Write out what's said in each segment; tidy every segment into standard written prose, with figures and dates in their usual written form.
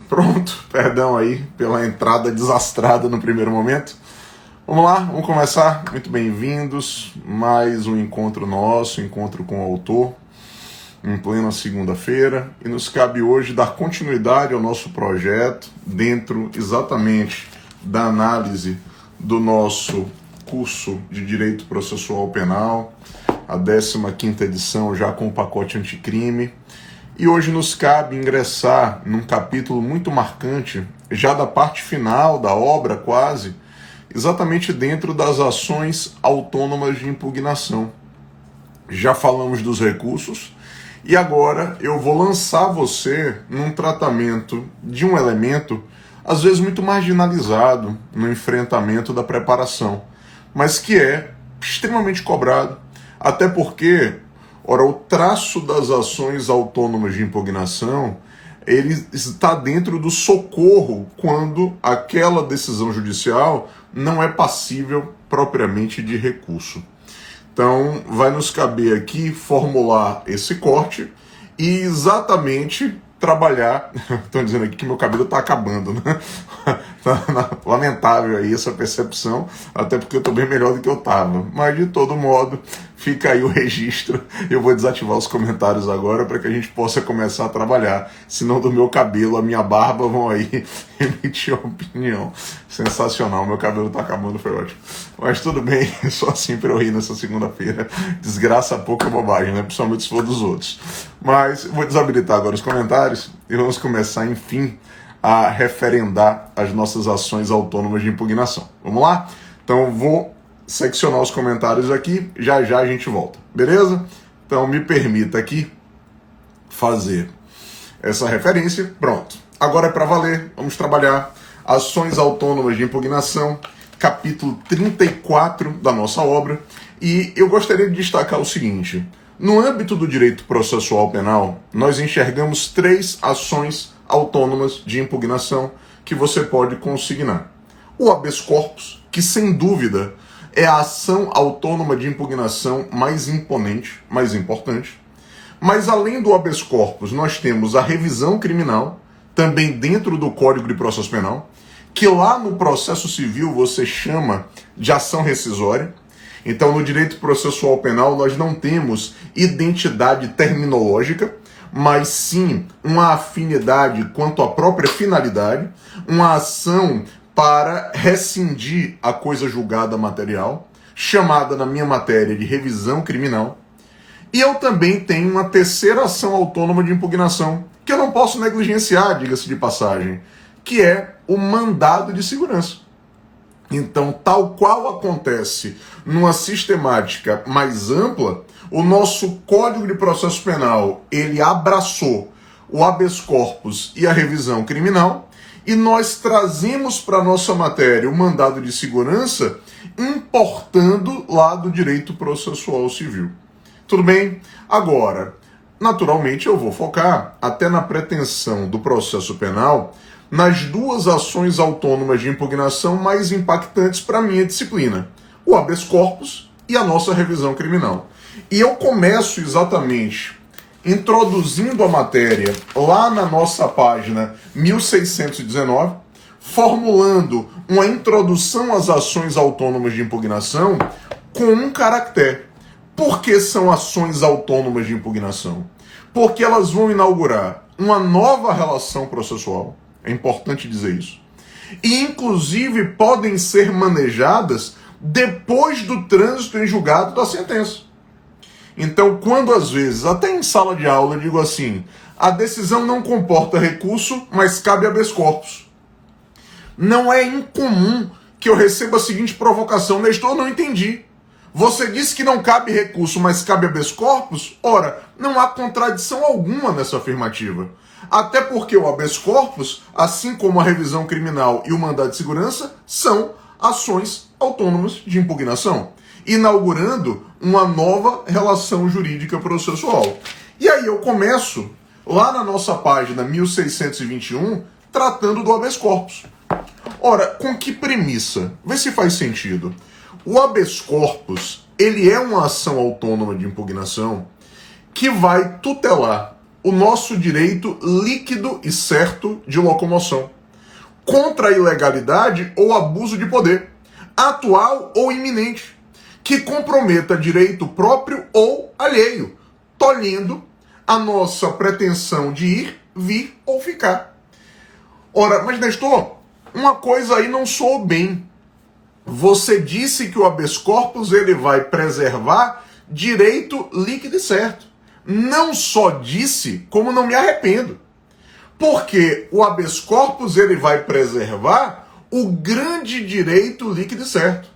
Pronto, perdão aí pela entrada desastrada no primeiro momento. Vamos lá, vamos começar. Muito bem-vindos. Mais um encontro nosso, encontro com o autor, em plena segunda-feira. E nos cabe hoje dar continuidade ao nosso projeto, dentro exatamente da análise do nosso curso de Direito Processual Penal, a 15ª edição já com o pacote anticrime. E hoje nos cabe ingressar num capítulo muito marcante, já da parte final da obra quase, exatamente dentro das ações autônomas de impugnação. Já falamos dos recursos e agora eu vou lançar você num tratamento de um elemento, às vezes muito marginalizado no enfrentamento da preparação, mas que é extremamente cobrado, até porque... Ora, o traço das ações autônomas de impugnação, ele está dentro do socorro quando aquela decisão judicial não é passível propriamente de recurso. Então, vai nos caber aqui formular esse corte e exatamente trabalhar... Estão dizendo aqui que meu cabelo está acabando, né? Lamentável aí essa percepção, até porque eu estou bem melhor do que eu estava. Mas, de todo modo, fica aí o registro. Eu vou desativar os comentários agora para que a gente possa começar a trabalhar. Senão, do meu cabelo, a minha barba vão aí emitir opinião. Sensacional, meu cabelo está acabando, foi ótimo. Mas tudo bem, só assim para eu rir nessa segunda-feira. Desgraça pouca bobagem, né? Principalmente se for dos outros. Mas eu vou desabilitar agora os comentários e vamos começar, enfim, a referendar as nossas ações autônomas de impugnação. Vamos lá? Então vou seccionar os comentários aqui, já a gente volta, beleza? Então me permita aqui fazer essa referência. Pronto, agora é para valer, vamos trabalhar ações autônomas de impugnação, capítulo 34 da nossa obra, e eu gostaria de destacar o seguinte: no âmbito do direito processual penal, nós enxergamos 3 ações autônomas de impugnação que você pode consignar. O habeas corpus, que sem dúvida é a ação autônoma de impugnação mais imponente, mais importante. Mas além do habeas corpus, nós temos a revisão criminal, também dentro do Código de Processo Penal, que lá no processo civil você chama de ação rescisória. Então, no direito processual penal, nós não temos identidade terminológica, mas sim uma afinidade quanto à própria finalidade, uma ação para rescindir a coisa julgada material, chamada na minha matéria de revisão criminal. E eu também tenho uma terceira ação autônoma de impugnação, que eu não posso negligenciar, diga-se de passagem, que é o mandado de segurança. Então, tal qual acontece numa sistemática mais ampla, o nosso Código de Processo Penal, ele abraçou o habeas corpus e a revisão criminal, e nós trazemos para a nossa matéria o mandado de segurança, importando lá do direito processual civil. Tudo bem? Agora, naturalmente eu vou focar até na pretensão do processo penal nas 2 ações autônomas de impugnação mais impactantes para a minha disciplina, o habeas corpus e a nossa revisão criminal. E eu começo exatamente introduzindo a matéria lá na nossa página 1619, formulando uma introdução às ações autônomas de impugnação com um caractere. Por que são ações autônomas de impugnação? Porque elas vão inaugurar uma nova relação processual. É importante dizer isso. E, inclusive, podem ser manejadas depois do trânsito em julgado da sentença. Então, quando às vezes, até em sala de aula, eu digo assim, a decisão não comporta recurso, mas cabe habeas corpus. Não é incomum que eu receba a seguinte provocação: Nestor, eu não entendi. Você disse que não cabe recurso, mas cabe habeas corpus? Ora, não há contradição alguma nessa afirmativa. Até porque o habeas corpus, assim como a revisão criminal e o mandado de segurança, são ações autônomas de impugnação, inaugurando uma nova relação jurídica processual. E aí eu começo, lá na nossa página 1621, tratando do habeas corpus. Ora, com que premissa? Vê se faz sentido. O habeas corpus, ele é uma ação autônoma de impugnação que vai tutelar o nosso direito líquido e certo de locomoção, contra a ilegalidade ou abuso de poder, atual ou iminente, que comprometa direito próprio ou alheio, tolhendo a nossa pretensão de ir, vir ou ficar. Ora, mas Nestor, uma coisa aí não soou bem. Você disse que o habeas corpus ele vai preservar direito líquido e certo. Não só disse, como não me arrependo. Porque o habeas corpus ele vai preservar o grande direito líquido e certo,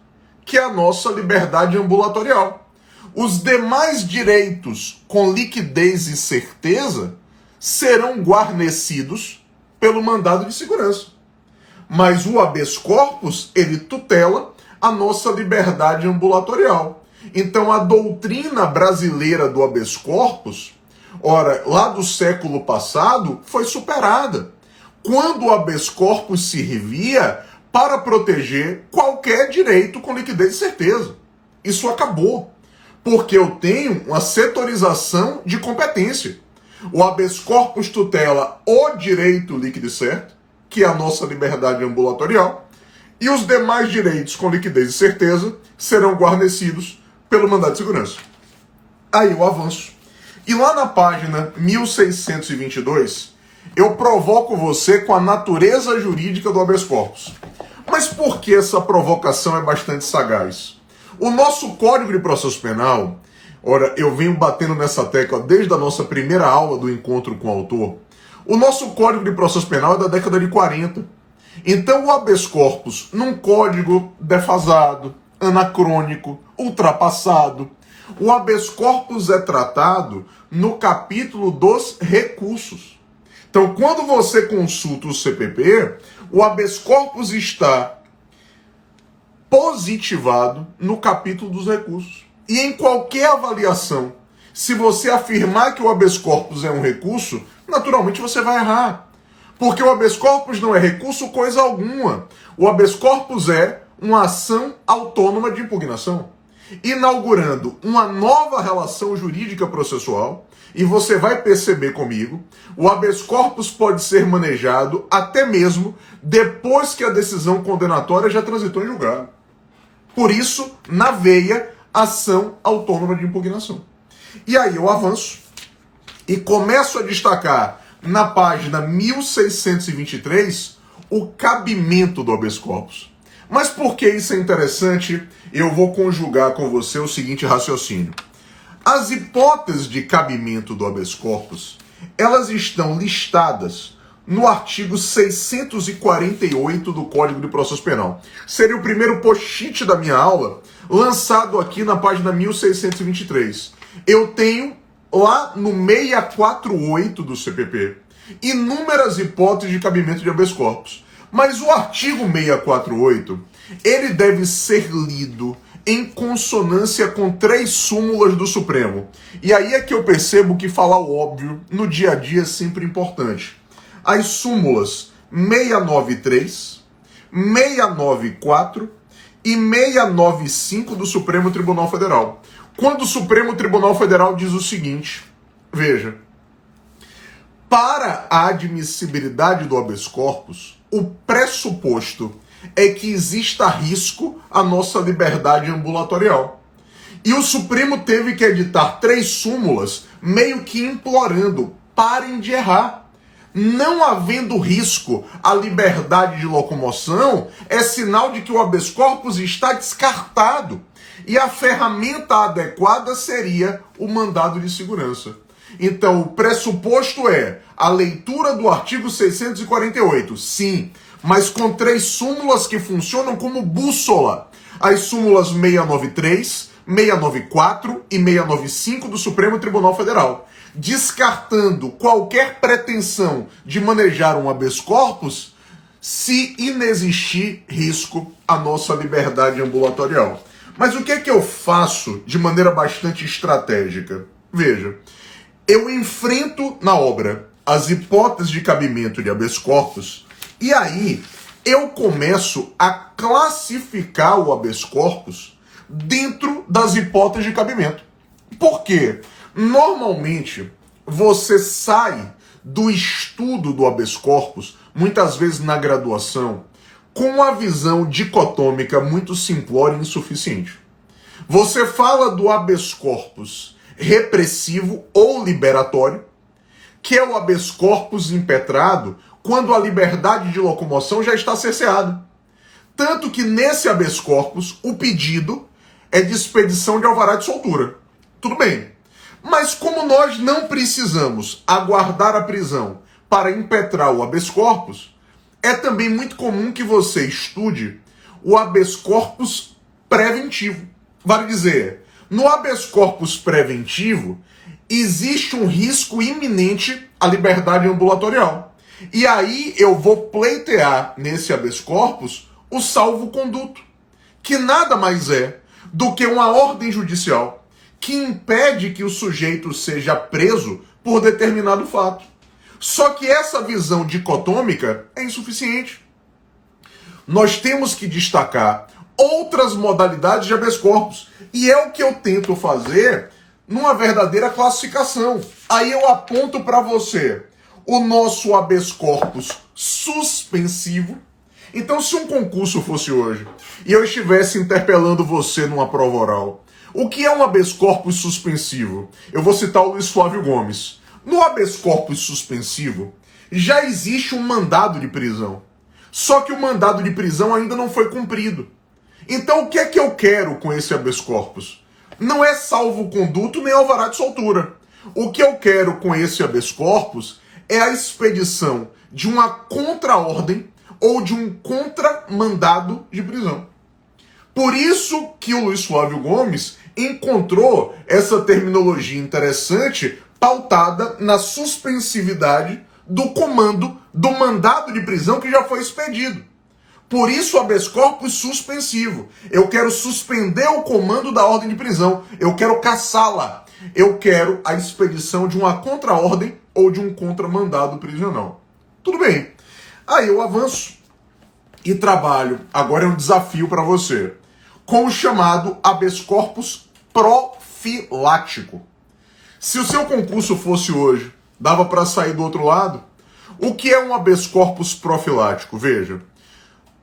que é a nossa liberdade ambulatorial. Os demais direitos com liquidez e certeza serão guarnecidos pelo mandado de segurança. Mas o habeas corpus, ele tutela a nossa liberdade ambulatorial. Então a doutrina brasileira do habeas corpus, ora, lá do século passado, foi superada, quando o habeas corpus servia para proteger qualquer direito com liquidez e certeza. Isso acabou, porque eu tenho uma setorização de competência. O habeas corpus tutela o direito líquido e certo, que é a nossa liberdade ambulatorial, e os demais direitos com liquidez e certeza serão guarnecidos pelo mandado de segurança. Aí eu avanço. E lá na página 1622, eu provoco você com a natureza jurídica do habeas corpus. Mas por que essa provocação é bastante sagaz? O nosso Código de Processo Penal, ora, eu venho batendo nessa tecla desde a nossa primeira aula do encontro com o autor. O nosso Código de Processo Penal é da década de 40. Então o habeas corpus, num código defasado, anacrônico, ultrapassado, o habeas corpus é tratado no capítulo dos recursos. Então, quando você consulta o CPP, o habeas corpus está positivado no capítulo dos recursos. E em qualquer avaliação, se você afirmar que o habeas corpus é um recurso, naturalmente você vai errar. Porque o habeas corpus não é recurso coisa alguma. O habeas corpus é uma ação autônoma de impugnação, inaugurando uma nova relação jurídica processual. E você vai perceber comigo, o habeas corpus pode ser manejado até mesmo depois que a decisão condenatória já transitou em julgado. Por isso, na veia, ação autônoma de impugnação. E aí eu avanço e começo a destacar na página 1623 o cabimento do habeas corpus. Mas por que isso é interessante? Eu vou conjugar com você o seguinte raciocínio. As hipóteses de cabimento do habeas corpus, elas estão listadas no artigo 648 do Código de Processo Penal. Seria o primeiro post-it da minha aula, lançado aqui na página 1623. Eu tenho lá no 648 do CPP inúmeras hipóteses de cabimento de habeas corpus. Mas o artigo 648, ele deve ser lido em consonância com 3 súmulas do Supremo. E aí é que eu percebo que falar o óbvio no dia a dia é sempre importante. As súmulas 693, 694 e 695 do Supremo Tribunal Federal. Quando o Supremo Tribunal Federal diz o seguinte, veja, para a admissibilidade do habeas corpus, o pressuposto é que exista risco à nossa liberdade ambulatorial. E o Supremo teve que editar 3 súmulas, meio que implorando, parem de errar. Não havendo risco à liberdade de locomoção, é sinal de que o habeas corpus está descartado. E a ferramenta adequada seria o mandado de segurança. Então, o pressuposto é a leitura do artigo 648, sim, mas com 3 súmulas que funcionam como bússola. As súmulas 693, 694 e 695 do Supremo Tribunal Federal, descartando qualquer pretensão de manejar um habeas corpus se inexistir risco à nossa liberdade ambulatorial. Mas o que é que eu faço de maneira bastante estratégica? Veja, eu enfrento na obra as hipóteses de cabimento de habeas corpus e aí eu começo a classificar o habeas corpus dentro das hipóteses de cabimento. Por quê? Normalmente, você sai do estudo do habeas corpus, muitas vezes na graduação, com uma visão dicotômica muito simplória e insuficiente. Você fala do habeas corpus repressivo ou liberatório, que é o habeas corpus impetrado quando a liberdade de locomoção já está cerceada. Tanto que nesse habeas corpus, o pedido é de expedição de alvará de soltura. Tudo bem. Mas como nós não precisamos aguardar a prisão para impetrar o habeas corpus, é também muito comum que você estude o habeas corpus preventivo. Vale dizer, no habeas corpus preventivo, existe um risco iminente à liberdade ambulatorial. E aí eu vou pleitear nesse habeas corpus o salvo-conduto, que nada mais é do que uma ordem judicial que impede que o sujeito seja preso por determinado fato. Só que essa visão dicotômica é insuficiente. Nós temos que destacar outras modalidades de habeas corpus, e é o que eu tento fazer numa verdadeira classificação. Aí eu aponto para você o nosso habeas corpus suspensivo. Então, se um concurso fosse hoje e eu estivesse interpelando você numa prova oral, o que é um habeas corpus suspensivo? Eu vou citar o Luiz Flávio Gomes. No habeas corpus suspensivo, já existe um mandado de prisão. Só que o mandado de prisão ainda não foi cumprido. Então, o que é que eu quero com esse habeas corpus? Não é salvo-conduto nem alvará de soltura. O que eu quero com esse habeas corpus é a expedição de uma contraordem ou de um contramandado de prisão. Por isso que o Luiz Flávio Gomes encontrou essa terminologia interessante pautada na suspensividade do comando do mandado de prisão que já foi expedido. Por isso o habeas corpus suspensivo. Eu quero suspender o comando da ordem de prisão. Eu quero cassá-la. Eu quero a expedição de uma contraordem ou de um contramandado prisional. Tudo bem. Aí eu avanço e trabalho, agora é um desafio para você, com o chamado habeas corpus profilático. Se o seu concurso fosse hoje, dava para sair do outro lado? O que é um habeas corpus profilático? Veja,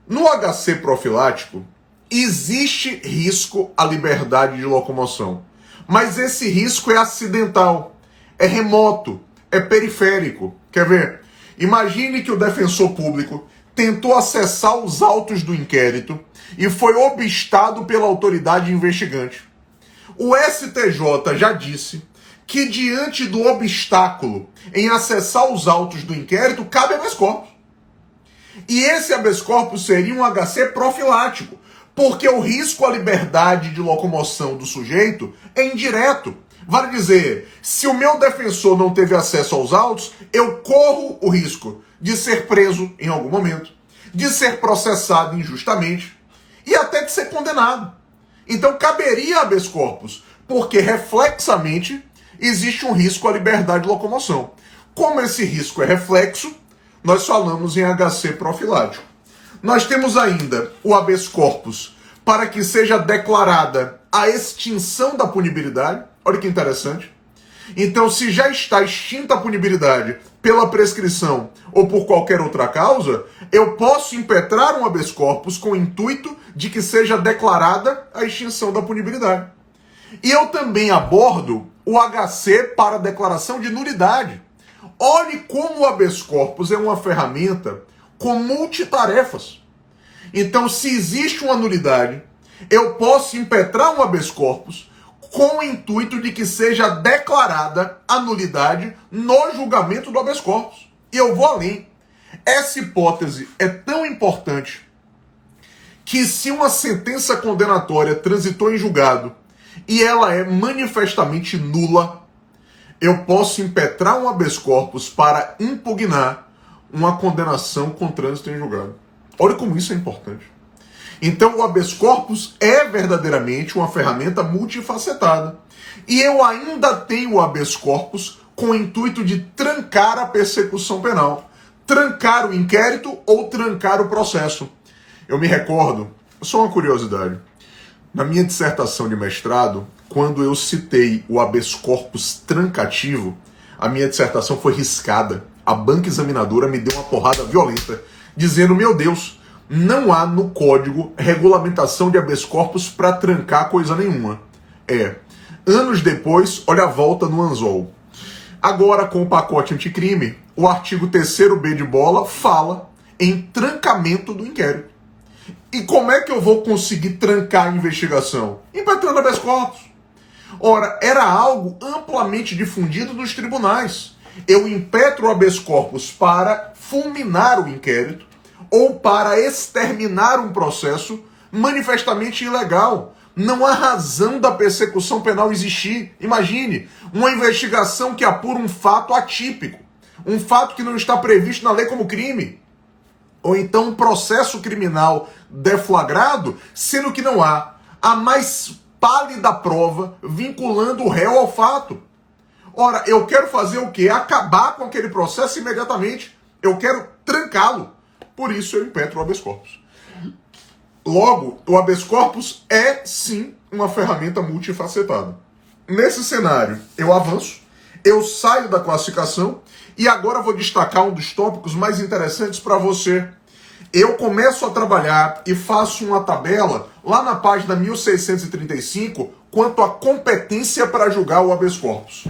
no HC profilático, existe risco à liberdade de locomoção, mas esse risco é acidental, é remoto, é periférico. Quer ver? Imagine que o defensor público tentou acessar os autos do inquérito e foi obstado pela autoridade investigante. O STJ já disse que diante do obstáculo em acessar os autos do inquérito, cabe habeas corpus. E esse habeas corpus seria um HC profilático, porque o risco à liberdade de locomoção do sujeito é indireto. Vale dizer, se o meu defensor não teve acesso aos autos, eu corro o risco de ser preso em algum momento, de ser processado injustamente e até de ser condenado. Então caberia habeas corpus, porque reflexamente existe um risco à liberdade de locomoção. Como esse risco é reflexo, nós falamos em HC profilático. Nós temos ainda o habeas corpus para que seja declarada a extinção da punibilidade. Olha que interessante. Então, se já está extinta a punibilidade pela prescrição ou por qualquer outra causa, eu posso impetrar um habeas corpus com o intuito de que seja declarada a extinção da punibilidade. E eu também abordo o HC para declaração de nulidade. Olhe como o habeas corpus é uma ferramenta com multitarefas. Então, se existe uma nulidade, eu posso impetrar um habeas corpus com o intuito de que seja declarada a nulidade no julgamento do habeas corpus. E eu vou além. Essa hipótese é tão importante que se uma sentença condenatória transitou em julgado e ela é manifestamente nula, eu posso impetrar um habeas corpus para impugnar uma condenação com trânsito em julgado. Olha como isso é importante. Então o habeas corpus é verdadeiramente uma ferramenta multifacetada. E eu ainda tenho o habeas corpus com o intuito de trancar a persecução penal, trancar o inquérito ou trancar o processo. Eu me recordo, só uma curiosidade, na minha dissertação de mestrado, quando eu citei o habeas corpus trancativo, a minha dissertação foi riscada. A banca examinadora me deu uma porrada violenta, dizendo, meu Deus, não há no código regulamentação de habeas corpus para trancar coisa nenhuma. Anos depois, olha a volta no anzol. Agora, com o pacote anticrime, o artigo 3º-B de bola fala em trancamento do inquérito. E como é que eu vou conseguir trancar a investigação? Impetrando habeas corpus. Ora, era algo amplamente difundido nos tribunais. Eu impetro o habeas corpus para fulminar o inquérito ou para exterminar um processo manifestamente ilegal. Não há razão da persecução penal existir. Imagine, uma investigação que apura um fato atípico, um fato que não está previsto na lei como crime. Ou então um processo criminal deflagrado, sendo que não há a mais pálida prova vinculando o réu ao fato. Ora, eu quero fazer o quê? Acabar com aquele processo imediatamente. Eu quero trancá-lo. Por isso eu impetro o habeas corpus. Logo, o habeas corpus é, sim, uma ferramenta multifacetada. Nesse cenário, eu avanço, eu saio da classificação e agora vou destacar um dos tópicos mais interessantes para você. Eu começo a trabalhar e faço uma tabela lá na página 1635 quanto à competência para julgar o habeas corpus.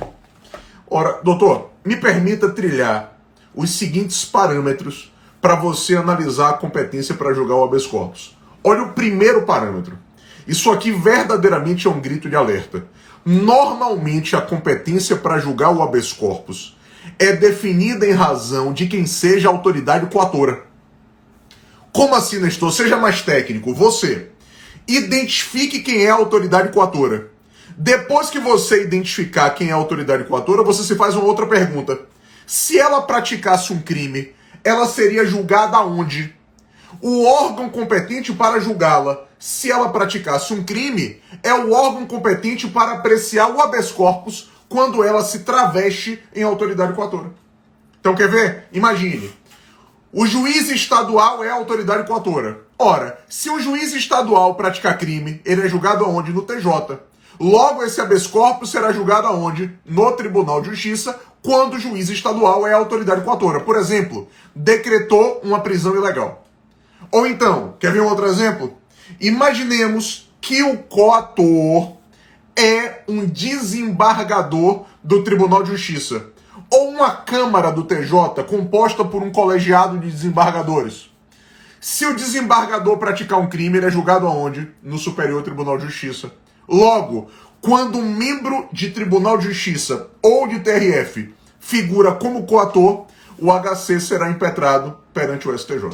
Ora, doutor, me permita trilhar os seguintes parâmetros para você analisar a competência para julgar o habeas corpus. Olha o primeiro parâmetro. Isso aqui verdadeiramente é um grito de alerta. Normalmente a competência para julgar o habeas corpus é definida em razão de quem seja a autoridade coatora. Como assim, Nestor? Seja mais técnico. Você identifique quem é a autoridade coatora. Depois que você identificar quem é a autoridade coatora, você se faz uma outra pergunta. Se ela praticasse um crime, ela seria julgada onde? O órgão competente para julgá-la, se ela praticasse um crime, é o órgão competente para apreciar o habeas corpus quando ela se traveste em autoridade coatora. Então, quer ver? Imagine. O juiz estadual é a autoridade coatora. Ora, se o juiz estadual praticar crime, ele é julgado aonde? No TJ. Logo, esse habeas corpus será julgado aonde? No Tribunal de Justiça, quando o juiz estadual é a autoridade coatora. Por exemplo, decretou uma prisão ilegal. Ou então, quer ver um outro exemplo? Imaginemos que o coator é um desembargador do Tribunal de Justiça, ou uma Câmara do TJ composta por um colegiado de desembargadores. Se o desembargador praticar um crime, ele é julgado aonde? No Superior Tribunal de Justiça. Logo, quando um membro de Tribunal de Justiça ou de TRF figura como coator, o HC será impetrado perante o STJ.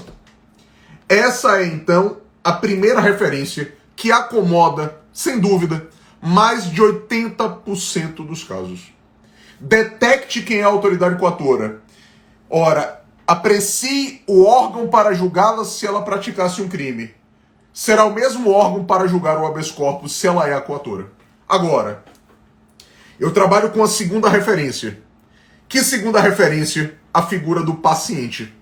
Essa é, então, a primeira referência que acomoda, sem dúvida, mais de 80% dos casos. Detecte quem é a autoridade coatora. Ora, aprecie o órgão para julgá-la se ela praticasse um crime. Será o mesmo órgão para julgar o habeas corpus se ela é a coatora. Agora, eu trabalho com a segunda referência. Que segunda referência? A figura do paciente.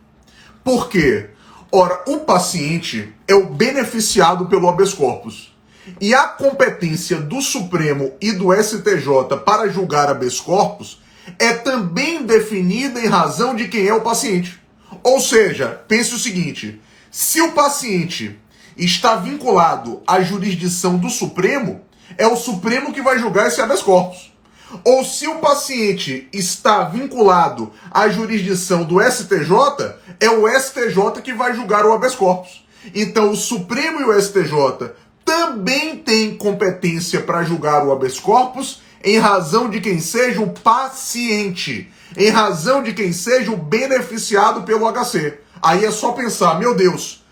Por quê? Ora, o paciente é o beneficiado pelo habeas corpus. E a competência do Supremo e do STJ para julgar habeas corpus é também definida em razão de quem é o paciente. Ou seja, pense o seguinte, se o paciente está vinculado à jurisdição do Supremo, é o Supremo que vai julgar esse habeas corpus. Ou se o paciente está vinculado à jurisdição do STJ, é o STJ que vai julgar o habeas corpus. Então o Supremo e o STJ também têm competência para julgar o habeas corpus em razão de quem seja o paciente, em razão de quem seja o beneficiado pelo HC. Aí é só pensar, meu Deus,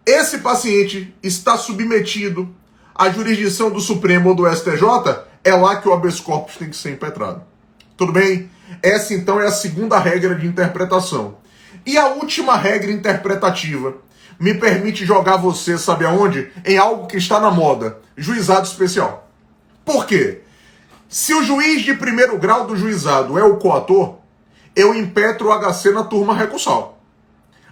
esse paciente está submetido à jurisdição do Supremo ou do STJ, é lá que o habeas corpus tem que ser impetrado. Tudo bem? Essa, então, é a segunda regra de interpretação. E a última regra interpretativa me permite jogar você, sabe aonde? Em algo que está na moda, juizado especial. Por quê? Se o juiz de primeiro grau do juizado é o coator, eu impetro o HC na turma recursal.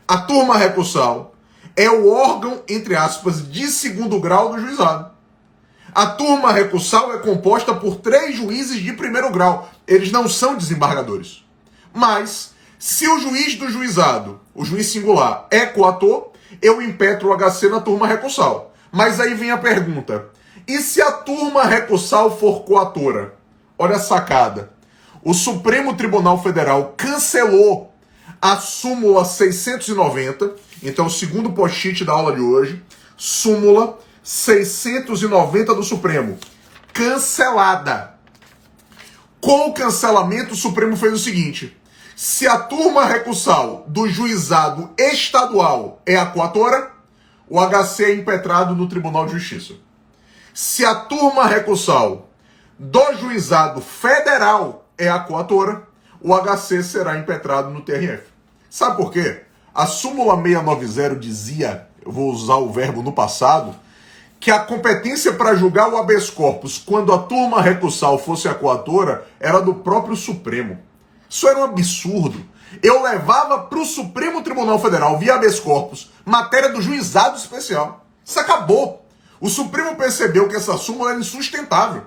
A turma recursal é o órgão, entre aspas, de segundo grau do juizado. A turma recursal é composta por 3 juízes de primeiro grau. Eles não são desembargadores. Mas, se o juiz do juizado, o juiz singular, é coator, eu impetro o HC na turma recursal. Mas aí vem a pergunta: e se a turma recursal for coatora? Olha a sacada. O Supremo Tribunal Federal cancelou a súmula 690, então o segundo post-it da aula de hoje, súmula 690 do Supremo, cancelada. Com o cancelamento, o Supremo fez o seguinte: se a turma recursal do juizado estadual é a coatora, o HC é impetrado no Tribunal de Justiça. Se a turma recursal do juizado federal é a coatora, o HC será impetrado no TRF. Sabe por quê? A súmula 690 dizia, eu vou usar o verbo no passado, que a competência para julgar o habeas corpus quando a turma recursal fosse a coatora era do próprio Supremo. Isso era um absurdo. Eu levava para o Supremo Tribunal Federal, via habeas corpus, matéria do juizado especial. Isso acabou. O Supremo percebeu que essa súmula era insustentável.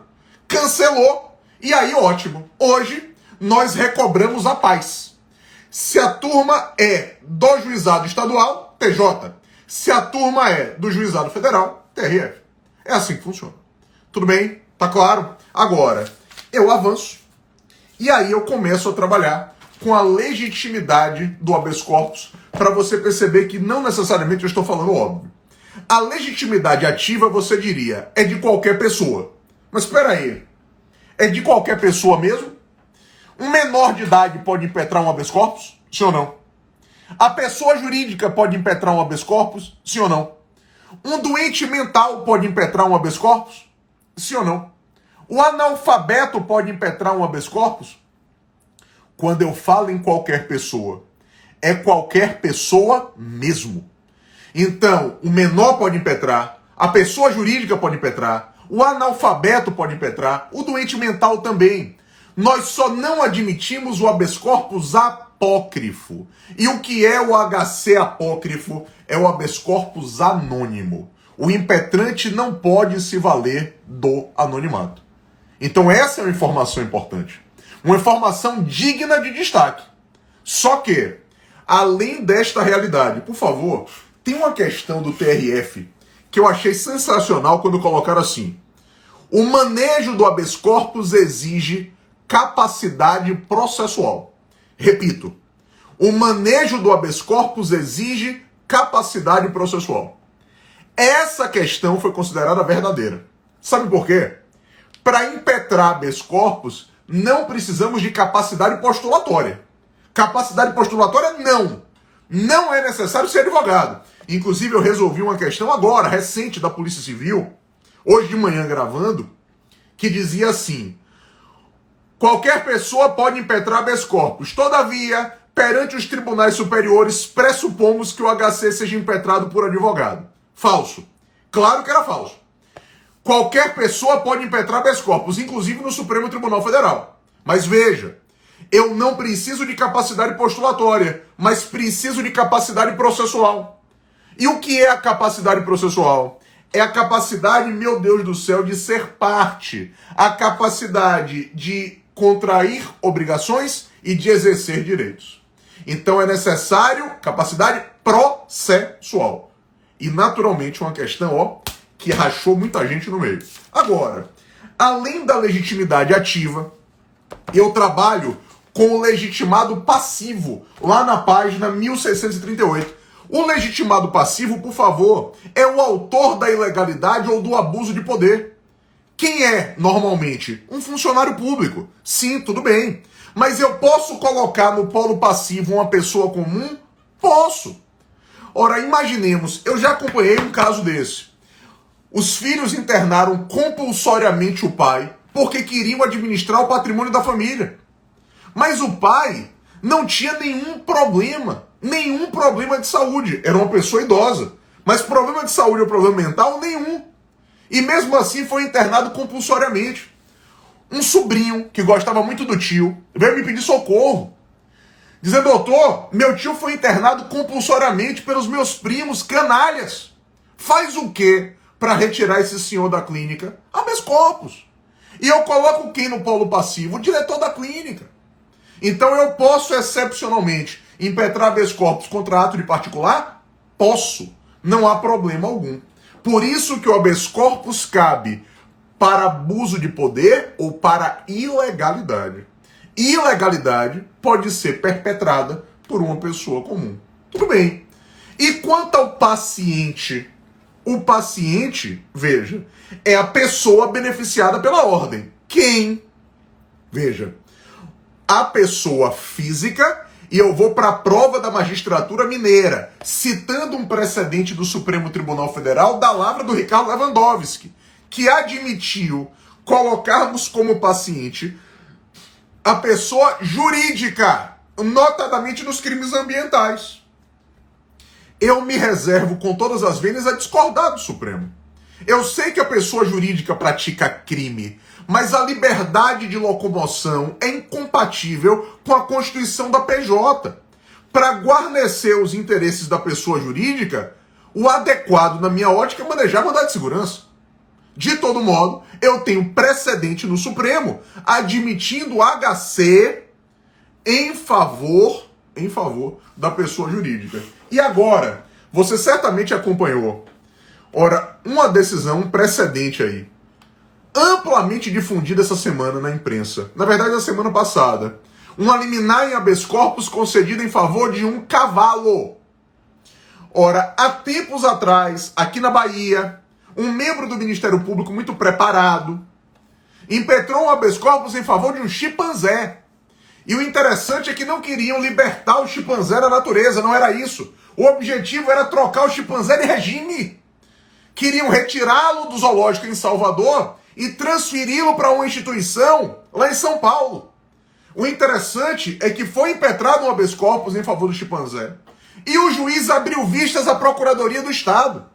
Cancelou. E aí, ótimo. Hoje, nós recobramos a paz. Se a turma é do juizado estadual, TJ. Se a turma é do juizado federal, TRF. É assim que funciona. Tudo bem? Tá claro? Agora, eu avanço e aí eu começo a trabalhar com a legitimidade do habeas corpus para você perceber que não necessariamente eu estou falando óbvio. A legitimidade ativa, você diria, é de qualquer pessoa. Mas espera aí, é de qualquer pessoa mesmo? Um menor de idade pode impetrar um habeas corpus? Sim ou não? A pessoa jurídica pode impetrar um habeas corpus? Sim ou não? Um doente mental pode impetrar um habeas corpus? Sim ou não? O analfabeto pode impetrar um habeas corpus? Quando eu falo em qualquer pessoa, é qualquer pessoa mesmo. Então, o menor pode impetrar, a pessoa jurídica pode impetrar, o analfabeto pode impetrar, o doente mental também. Nós só não admitimos o habeas corpus apócrifo. E o que é o HC apócrifo? É o habeas corpus anônimo. O impetrante não pode se valer do anonimato. Então essa é uma informação importante. Uma informação digna de destaque. Só que, além desta realidade, por favor, tem uma questão do TRF que eu achei sensacional quando colocaram assim: o manejo do habeas corpus exige capacidade processual. Repito, o manejo do habeas corpus exige capacidade processual. Essa questão foi considerada verdadeira. Sabe por quê? Para impetrar habeas corpus, não precisamos de capacidade postulatória. Capacidade postulatória, não. Não é necessário ser advogado. Inclusive, eu resolvi uma questão agora, recente, da Polícia Civil, hoje de manhã gravando, que dizia assim: qualquer pessoa pode impetrar habeas corpus. Todavia, perante os tribunais superiores, pressupomos que o HC seja impetrado por advogado. Falso. Claro que era falso. Qualquer pessoa pode impetrar habeas corpus, inclusive no Supremo Tribunal Federal. Mas veja, eu não preciso de capacidade postulatória, mas preciso de capacidade processual. E o que é a capacidade processual? É a capacidade, meu Deus do céu, de ser parte. A capacidade de contrair obrigações e de exercer direitos. Então é necessário capacidade processual. E naturalmente uma questão, que rachou muita gente no meio. Agora, além da legitimidade ativa, eu trabalho com o legitimado passivo, lá na página 1638. O legitimado passivo, por favor, é o autor da ilegalidade ou do abuso de poder. Quem é, normalmente? Um funcionário público. Sim, tudo bem. Mas eu posso colocar no polo passivo uma pessoa comum? Posso. Ora, imaginemos, eu já acompanhei um caso desse. Os filhos internaram compulsoriamente o pai porque queriam administrar o patrimônio da família. Mas o pai não tinha nenhum problema de saúde. Era uma pessoa idosa. Mas problema de saúde ou problema mental, nenhum. E mesmo assim foi internado compulsoriamente. Um sobrinho que gostava muito do tio veio me pedir socorro. Dizendo: doutor, meu tio foi internado compulsoriamente pelos meus primos canalhas. Faz o quê? para retirar esse senhor da clínica? Habeas corpus. E eu coloco quem no polo passivo? O diretor da clínica. Então eu posso, excepcionalmente, impetrar habeas corpus contra ato de particular? Posso. Não há problema algum. Por isso que o habeas corpus cabe para abuso de poder ou para ilegalidade. Ilegalidade pode ser perpetrada por uma pessoa comum. Tudo bem. E quanto ao paciente? O paciente, veja, é a pessoa beneficiada pela ordem. Quem? Veja, a pessoa física, e eu vou para a prova da magistratura mineira, citando um precedente do Supremo Tribunal Federal da lavra do Ricardo Lewandowski, que admitiu colocarmos como paciente a pessoa jurídica, notadamente nos crimes ambientais. Eu me reservo com todas as vênias a discordar do Supremo. Eu sei que a pessoa jurídica pratica crime, mas a liberdade de locomoção é incompatível com a Constituição da PJ. Para guarnecer os interesses da pessoa jurídica, o adequado, na minha ótica, é manejar mandado de segurança. De todo modo, eu tenho precedente no Supremo admitindo HC em favor da pessoa jurídica. E agora, você certamente acompanhou, ora, uma decisão, um precedente aí, amplamente difundida essa semana na imprensa, na verdade, na semana passada, uma liminar em habeas corpus concedida em favor de um cavalo. Ora, há tempos atrás, aqui na Bahia, um membro do Ministério Público muito preparado impetrou um habeas corpus em favor de um chimpanzé. E o interessante é que não queriam libertar o chimpanzé da natureza, não era isso. O objetivo era trocar o chimpanzé de regime. Queriam retirá-lo do zoológico em Salvador e transferi-lo para uma instituição lá em São Paulo. O interessante é que foi impetrado um habeas corpus em favor do chimpanzé. E o juiz abriu vistas à Procuradoria do Estado.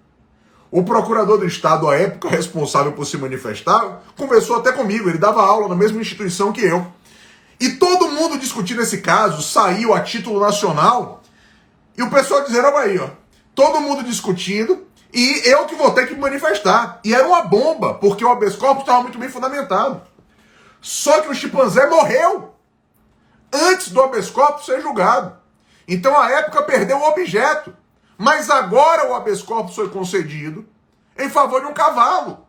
O procurador do Estado, à época, responsável por se manifestar, conversou até comigo. Ele dava aula na mesma instituição que eu. E todo mundo discutindo esse caso, saiu a título nacional, e o pessoal dizendo, olha aí, ó, todo mundo discutindo, e eu que vou ter que me manifestar. E era uma bomba, porque o habeas corpus estava muito bem fundamentado. Só que o chimpanzé morreu antes do habeas corpus ser julgado. Então, à época, perdeu o objeto. Mas agora o habeas corpus foi concedido em favor de um cavalo,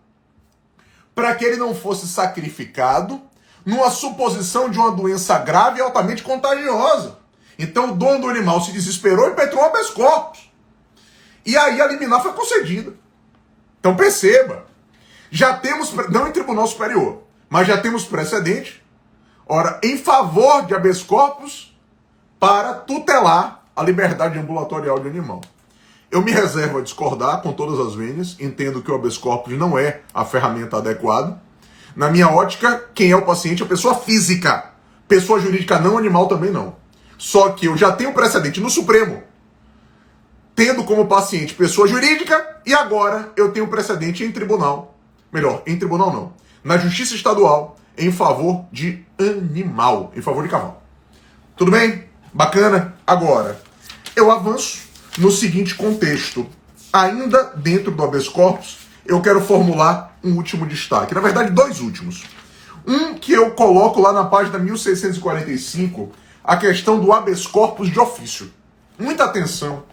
para que ele não fosse sacrificado numa suposição de uma doença grave e altamente contagiosa. Então o dono do animal se desesperou e impetrou um habeas corpus. E aí a liminar foi concedida. Então perceba, já temos, não em tribunal superior, mas já temos precedente, ora, em favor de habeas corpus para tutelar a liberdade ambulatorial de animal. Eu me reservo a discordar com todas as vênias, entendo que o habeas corpus não é a ferramenta adequada. Na minha ótica, quem é o paciente é a pessoa física. Pessoa jurídica não, animal também não. Só que eu já tenho precedente no Supremo, tendo como paciente pessoa jurídica, e agora eu tenho precedente em tribunal. Melhor, em tribunal não. Na Justiça Estadual, em favor de animal, em favor de cavalo. Tudo bem? Bacana? Agora, eu avanço no seguinte contexto. Ainda dentro do habeas corpus, eu quero formular um último destaque. Na verdade, dois últimos. Um que eu coloco lá na página 1645, a questão do habeas corpus de ofício. Muita atenção.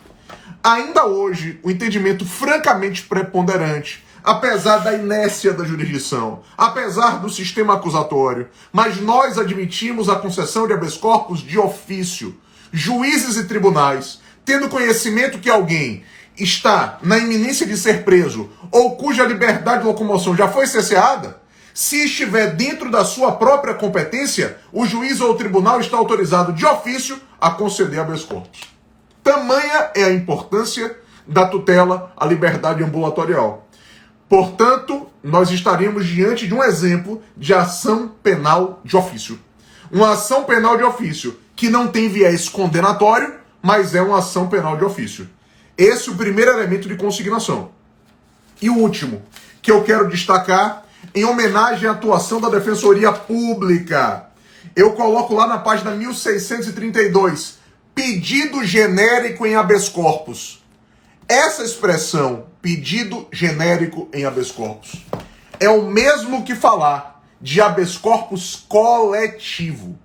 Ainda hoje, o entendimento francamente preponderante, apesar da inércia da jurisdição, apesar do sistema acusatório, mas nós admitimos a concessão de habeas corpus de ofício. Juízes e tribunais, tendo conhecimento que alguém está na iminência de ser preso ou cuja liberdade de locomoção já foi cesseada, se estiver dentro da sua própria competência, o juiz ou o tribunal está autorizado de ofício a conceder habeas corpus. Tamanha é a importância da tutela à liberdade ambulatorial. Portanto, nós estaremos diante de um exemplo de ação penal de ofício. Uma ação penal de ofício que não tem viés condenatório, mas é uma ação penal de ofício. Esse é o primeiro elemento de consignação. E o último, que eu quero destacar, em homenagem à atuação da Defensoria Pública. Eu coloco lá na página 1632, pedido genérico em habeas corpus. Essa expressão, pedido genérico em habeas corpus. É o mesmo que falar de habeas corpus coletivo.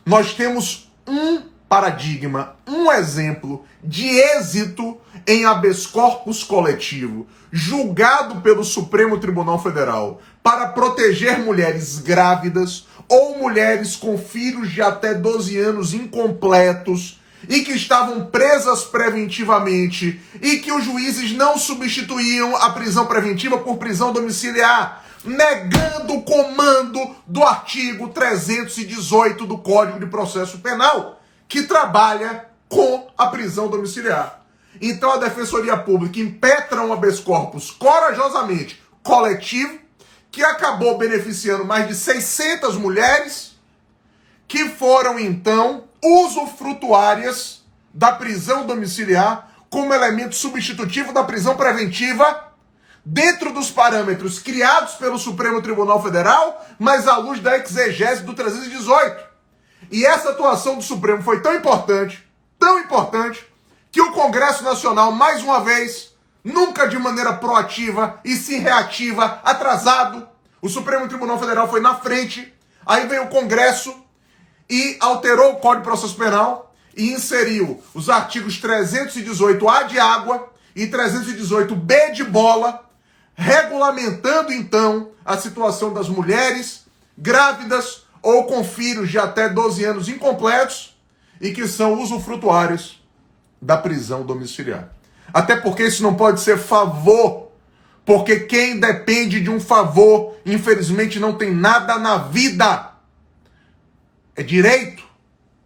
Nós temos um paradigma, um exemplo de êxito em habeas corpus coletivo, julgado pelo Supremo Tribunal Federal para proteger mulheres grávidas ou mulheres com filhos de até 12 anos incompletos e que estavam presas preventivamente e que os juízes não substituíam a prisão preventiva por prisão domiciliar, negando o comando do artigo 318 do Código de Processo Penal, que trabalha com a prisão domiciliar. Então a Defensoria Pública impetra um habeas corpus corajosamente coletivo, que acabou beneficiando mais de 600 mulheres, que foram então usufrutuárias da prisão domiciliar como elemento substitutivo da prisão preventiva, dentro dos parâmetros criados pelo Supremo Tribunal Federal, mas à luz da exegese do 318. E essa atuação do Supremo foi tão importante, que o Congresso Nacional, mais uma vez, nunca de maneira proativa e sim reativa, atrasado, o Supremo Tribunal Federal foi na frente, aí veio o Congresso e alterou o Código de Processo Penal e inseriu os artigos 318A de água e 318B de bola, regulamentando então a situação das mulheres grávidas ou com filhos de até 12 anos incompletos e que são usufrutuários da prisão domiciliar. Até porque isso não pode ser favor, porque quem depende de um favor, infelizmente, não tem nada na vida. É direito,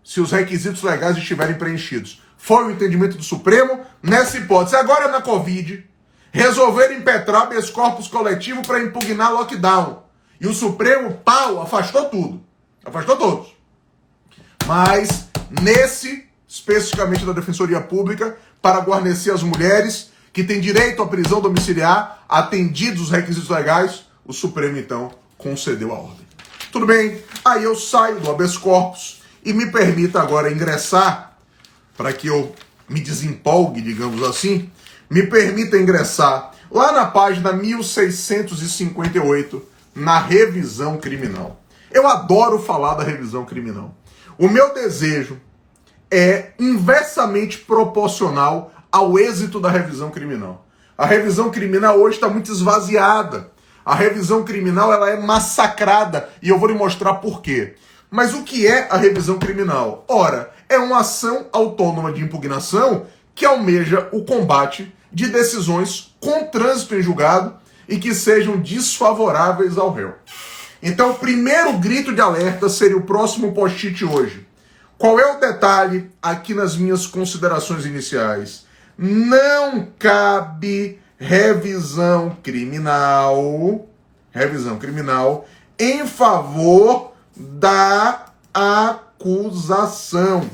se os requisitos legais estiverem preenchidos. Foi o entendimento do Supremo nessa hipótese. Agora, na Covid, resolveram impetrar habeas corpus coletivo para impugnar lockdown. E o Supremo, afastou tudo. Afastou todos. Mas, nesse, especificamente da Defensoria Pública, para guarnecer as mulheres que têm direito à prisão domiciliar, atendidos os requisitos legais, o Supremo, então, concedeu a ordem. Tudo bem, aí eu saio do habeas corpus e me permita agora ingressar, para que eu me desempolgue, digamos assim, me permita ingressar lá na página 1658, na revisão criminal. Eu adoro falar da revisão criminal. O meu desejo é inversamente proporcional ao êxito da revisão criminal. A revisão criminal hoje está muito esvaziada. A revisão criminal ela é massacrada e eu vou lhe mostrar por quê. Mas o que é a revisão criminal? Ora, é uma ação autônoma de impugnação que almeja o combate de decisões com trânsito em julgado e que sejam desfavoráveis ao réu. Então, o primeiro grito de alerta seria o próximo post-it hoje. Qual é o detalhe aqui nas minhas considerações iniciais? Não cabe revisão criminal em favor da acusação.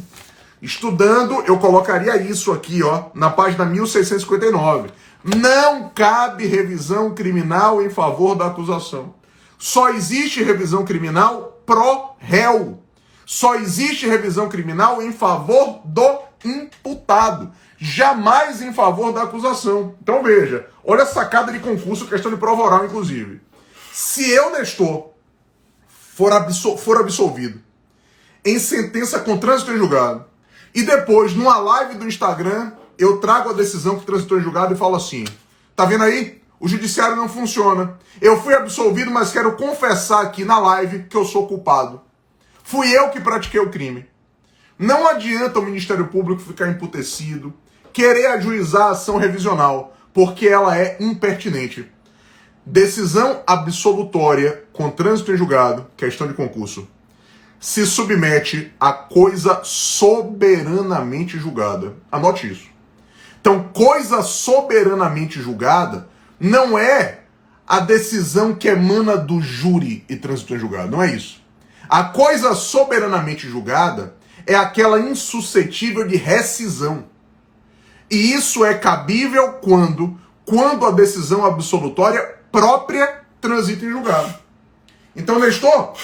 Estudando, eu colocaria isso aqui, na página 1659. Não cabe revisão criminal em favor da acusação. Só existe revisão criminal pró réu. Só existe revisão criminal em favor do imputado. Jamais em favor da acusação. Então veja, olha a sacada de concurso, questão de prova oral, inclusive. Se eu, Nestor, for absolvido em sentença com trânsito em julgado, e depois, numa live do Instagram, eu trago a decisão que transitou em julgado e falo assim, tá vendo aí? O judiciário não funciona. Eu fui absolvido, mas quero confessar aqui na live que eu sou culpado. Fui eu que pratiquei o crime. Não adianta o Ministério Público ficar emputecido, querer ajuizar a ação revisional, porque ela é impertinente. Decisão absolutória com trânsito em julgado, questão de concurso, se submete a coisa soberanamente julgada. Anote isso. Então, coisa soberanamente julgada não é a decisão que emana do júri e trânsito em julgado. Não é isso. A coisa soberanamente julgada é aquela insuscetível de rescisão. E isso é cabível quando a decisão absolutória própria transita em julgado. Então, Nestor,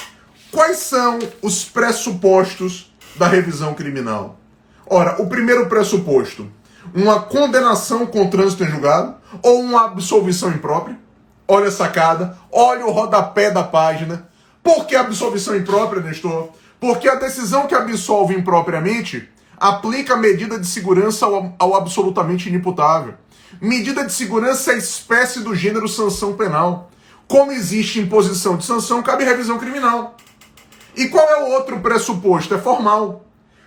quais são os pressupostos da revisão criminal? Ora, o primeiro pressuposto, uma condenação com trânsito em julgado, ou uma absolvição imprópria? Olha a sacada, olha o rodapé da página. Por que absolvição imprópria, Nestor? Porque a decisão que absolve impropriamente aplica a medida de segurança ao absolutamente inimputável. Medida de segurança é espécie do gênero sanção penal. Como existe imposição de sanção, cabe revisão criminal. E qual é o outro pressuposto? É formal.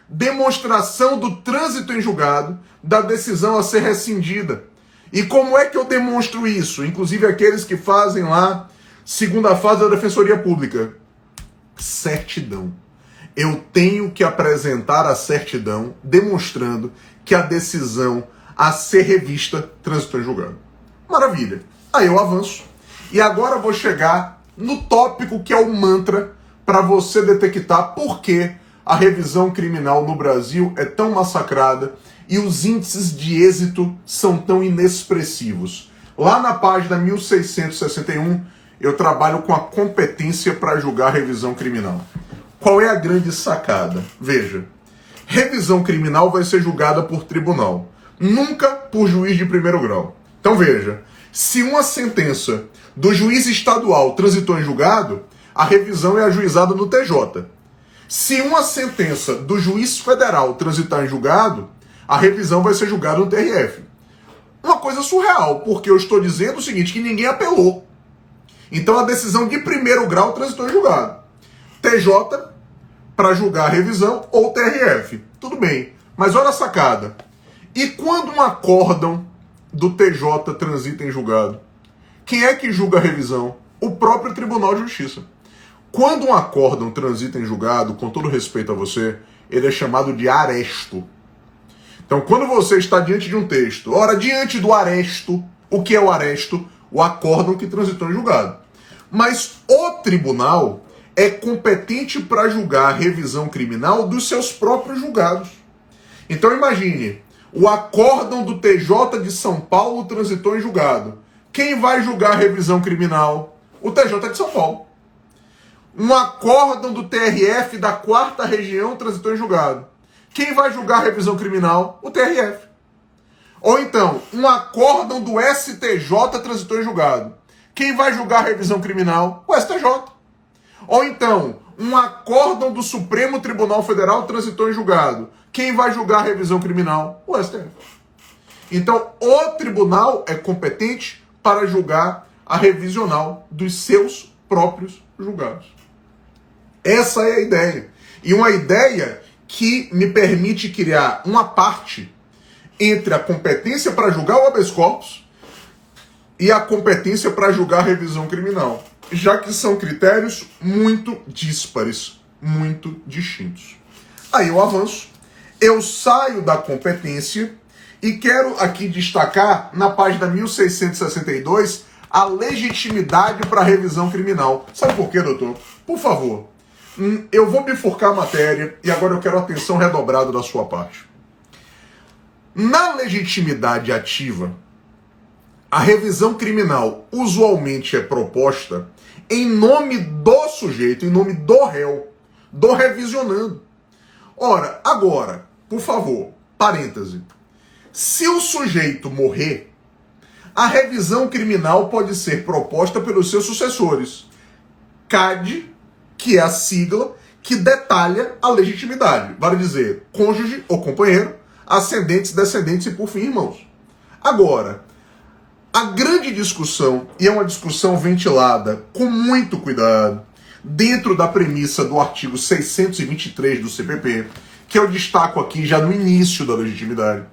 Demonstração do trânsito em julgado da decisão a ser rescindida. E como é que eu demonstro isso? Inclusive aqueles que fazem lá, segunda fase da Defensoria Pública. Certidão. Eu tenho que apresentar a certidão demonstrando que a decisão a ser revista transitou em julgado. Maravilha. Aí eu avanço. E agora eu vou chegar no tópico que é o mantra para você detectar por que a revisão criminal no Brasil é tão massacrada e os índices de êxito são tão inexpressivos. Lá na página 1661, eu trabalho com a competência para julgar revisão criminal. Qual é a grande sacada? Veja, revisão criminal vai ser julgada por tribunal, nunca por juiz de primeiro grau. Então veja, se uma sentença do juiz estadual transitou em julgado, a revisão é ajuizada no TJ. Se uma sentença do juiz federal transitar em julgado, a revisão vai ser julgada no TRF. Uma coisa surreal, porque eu estou dizendo o seguinte, que ninguém apelou. Então a decisão de primeiro grau transitou em julgado. TJ para julgar a revisão ou TRF. Tudo bem, mas olha a sacada. E quando um acórdão do TJ transita em julgado, quem é que julga a revisão? O próprio Tribunal de Justiça. Quando um acórdão transita em julgado, com todo respeito a você, ele é chamado de aresto. Então, quando você está diante de um texto, ora, diante do aresto, o que é o aresto? O acórdão que transitou em julgado. Mas o tribunal é competente para julgar a revisão criminal dos seus próprios julgados. Então, imagine, o acórdão do TJ de São Paulo transitou em julgado. Quem vai julgar a revisão criminal? O TJ de São Paulo. Um acórdão do TRF da 4ª Região transitou em julgado. Quem vai julgar a revisão criminal? O TRF. Ou então, um acórdão do STJ transitou em julgado. Quem vai julgar a revisão criminal? O STJ. Ou então, um acórdão do Supremo Tribunal Federal transitou em julgado. Quem vai julgar a revisão criminal? O STF. Então, o tribunal é competente para julgar a revisional dos seus próprios julgados. Essa é a ideia. E uma ideia que me permite criar uma parte entre a competência para julgar o habeas corpus e a competência para julgar a revisão criminal, já que são critérios muito díspares, muito distintos. Aí eu avanço, eu saio da competência e quero aqui destacar na página 1662 a legitimidade para a revisão criminal. Sabe por quê, doutor? Por favor, eu vou bifurcar a matéria e agora eu quero atenção redobrada da sua parte. Na legitimidade ativa, a revisão criminal usualmente é proposta em nome do sujeito, em nome do réu, do revisionando. Ora, agora, por favor, parêntese. Se o sujeito morrer, a revisão criminal pode ser proposta pelos seus sucessores. CAD, que é a sigla que detalha a legitimidade. Vale dizer, cônjuge ou companheiro, ascendentes, descendentes e, por fim, irmãos. Agora, a grande discussão, e é uma discussão ventilada com muito cuidado, dentro da premissa do artigo 623 do CPP, que eu destaco aqui já no início da legitimidade,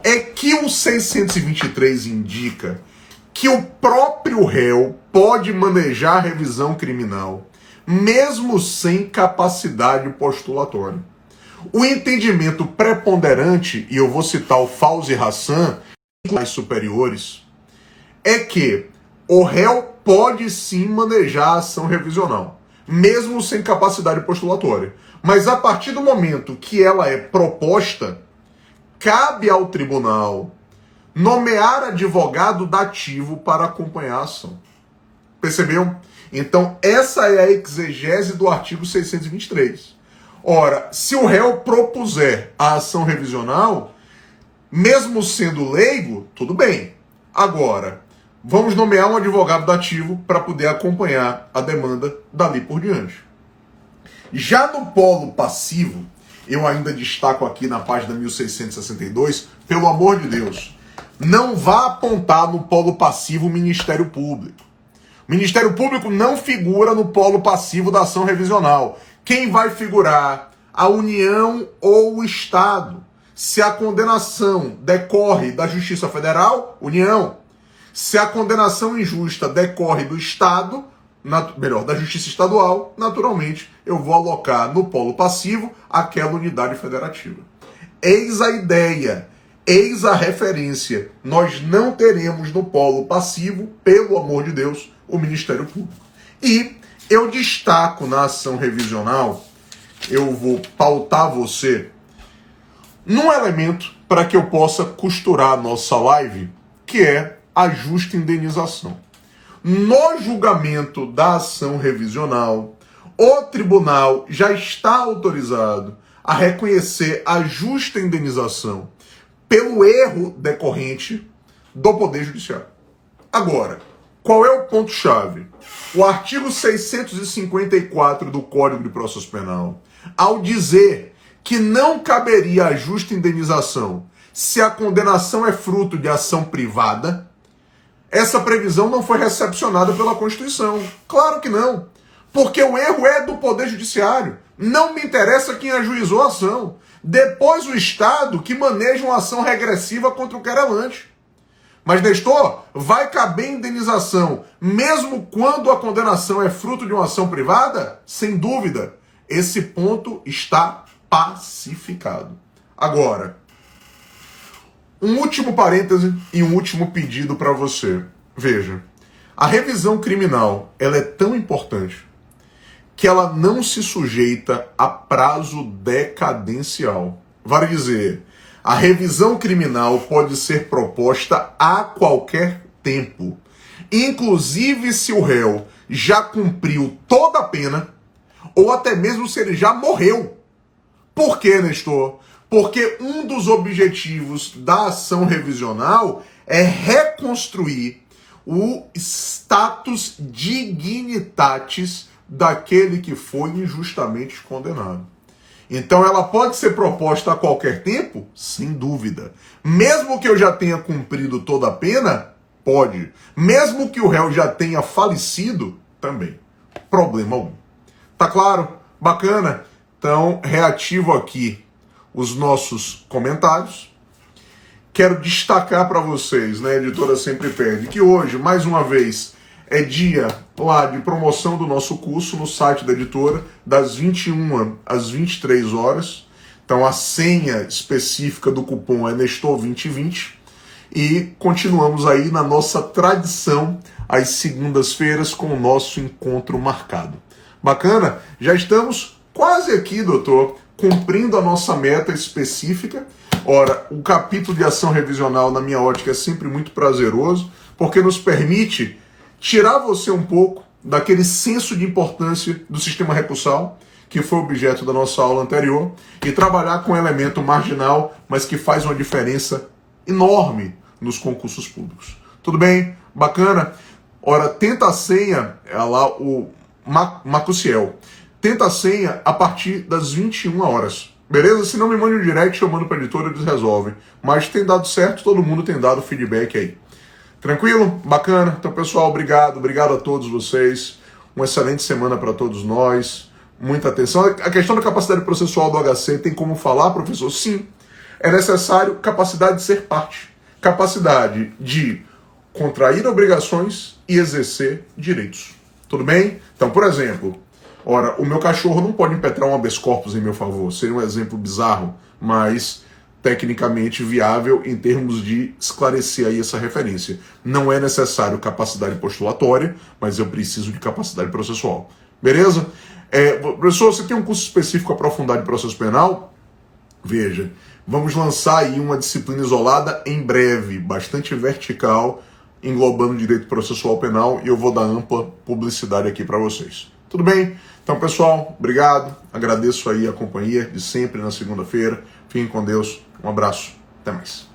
é que o 623 indica que o próprio réu pode manejar a revisão criminal, mesmo sem capacidade postulatória. O entendimento preponderante, e eu vou citar o Fauzi Hassan, em superiores, é que o réu pode sim manejar a ação revisional, mesmo sem capacidade postulatória. Mas a partir do momento que ela é proposta, cabe ao tribunal nomear advogado dativo para acompanhar a ação. Percebeu? Então, essa é a exegese do artigo 623. Ora, se o réu propuser a ação revisional, mesmo sendo leigo, tudo bem. Agora, vamos nomear um advogado dativo para poder acompanhar a demanda dali por diante. Já no polo passivo, eu ainda destaco aqui na página 1662, pelo amor de Deus, não vá apontar no polo passivo o Ministério Público. O Ministério Público não figura no polo passivo da ação revisional. Quem vai figurar? A União ou o Estado. Se a condenação decorre da Justiça Federal, União. Se a condenação injusta decorre do Estado, da Justiça Estadual, naturalmente eu vou alocar no polo passivo aquela unidade federativa. Eis a ideia, eis a referência. Nós não teremos no polo passivo, pelo amor de Deus, o Ministério Público. E eu destaco na ação revisional, eu vou pautar você num elemento para que eu possa costurar a nossa live, que é a justa indenização. No julgamento da ação revisional, o tribunal já está autorizado a reconhecer a justa indenização pelo erro decorrente do Poder Judiciário. Agora, qual é o ponto-chave? O artigo 654 do Código de Processo Penal, ao dizer que não caberia a justa indenização se a condenação é fruto de ação privada, essa previsão não foi recepcionada pela Constituição. Claro que não. Porque o erro é do Poder Judiciário. Não me interessa quem ajuizou a ação. Depois o Estado que maneja uma ação regressiva contra o querelante. Mas, Nestor, vai caber indenização mesmo quando a condenação é fruto de uma ação privada? Sem dúvida. Esse ponto está pacificado. Agora, um último parêntese e um último pedido para você. Veja, a revisão criminal ela é tão importante que ela não se sujeita a prazo decadencial. Vale dizer, a revisão criminal pode ser proposta a qualquer tempo, inclusive se o réu já cumpriu toda a pena ou até mesmo se ele já morreu. Por quê, Nestor? Porque um dos objetivos da ação revisional é reconstruir o status dignitatis daquele que foi injustamente condenado. Então ela pode ser proposta a qualquer tempo? Sem dúvida. Mesmo que eu já tenha cumprido toda a pena? Pode. Mesmo que o réu já tenha falecido? Também. Problema algum. Tá claro? Bacana? Então, reativo aqui os nossos comentários. Quero destacar para vocês, né, a editora sempre pede, que hoje, mais uma vez, é dia lá de promoção do nosso curso no site da editora, das 21 às 23 horas. Então a senha específica do cupom é Nestor 2020. E continuamos aí na nossa tradição, às segundas-feiras, com o nosso encontro marcado. Bacana? Já estamos quase aqui, doutor, cumprindo a nossa meta específica. Ora, o capítulo de ação revisional, na minha ótica, é sempre muito prazeroso, porque nos permite tirar você um pouco daquele senso de importância do sistema recursal, que foi objeto da nossa aula anterior, e trabalhar com um elemento marginal, mas que faz uma diferença enorme nos concursos públicos. Tudo bem? Bacana? Ora, tenta a senha, é lá o Macuciel. Tenta a senha a partir das 21 horas. Beleza? Se não me mande um direct, eu mando para a editora e eles resolvem. Mas tem dado certo, todo mundo tem dado feedback aí. Tranquilo? Bacana? Então, pessoal, obrigado. Obrigado a todos vocês. Uma excelente semana para todos nós. Muita atenção. A questão da capacidade processual do HC tem como falar, professor? Sim. É necessário capacidade de ser parte. Capacidade de contrair obrigações e exercer direitos. Tudo bem? Então, por exemplo, ora, o meu cachorro não pode impetrar um habeas corpus em meu favor. Seria um exemplo bizarro, mas tecnicamente viável em termos de esclarecer aí essa referência. Não é necessário capacidade postulatória, mas eu preciso de capacidade processual. Beleza? Professor, você tem um curso específico aprofundado de processo penal? Veja, vamos lançar aí uma disciplina isolada em breve, bastante vertical, englobando direito processual penal, e eu vou dar ampla publicidade aqui para vocês. Tudo bem? Então, pessoal, obrigado. Agradeço aí a companhia de sempre na segunda-feira. Fiquem com Deus. Um abraço. Até mais.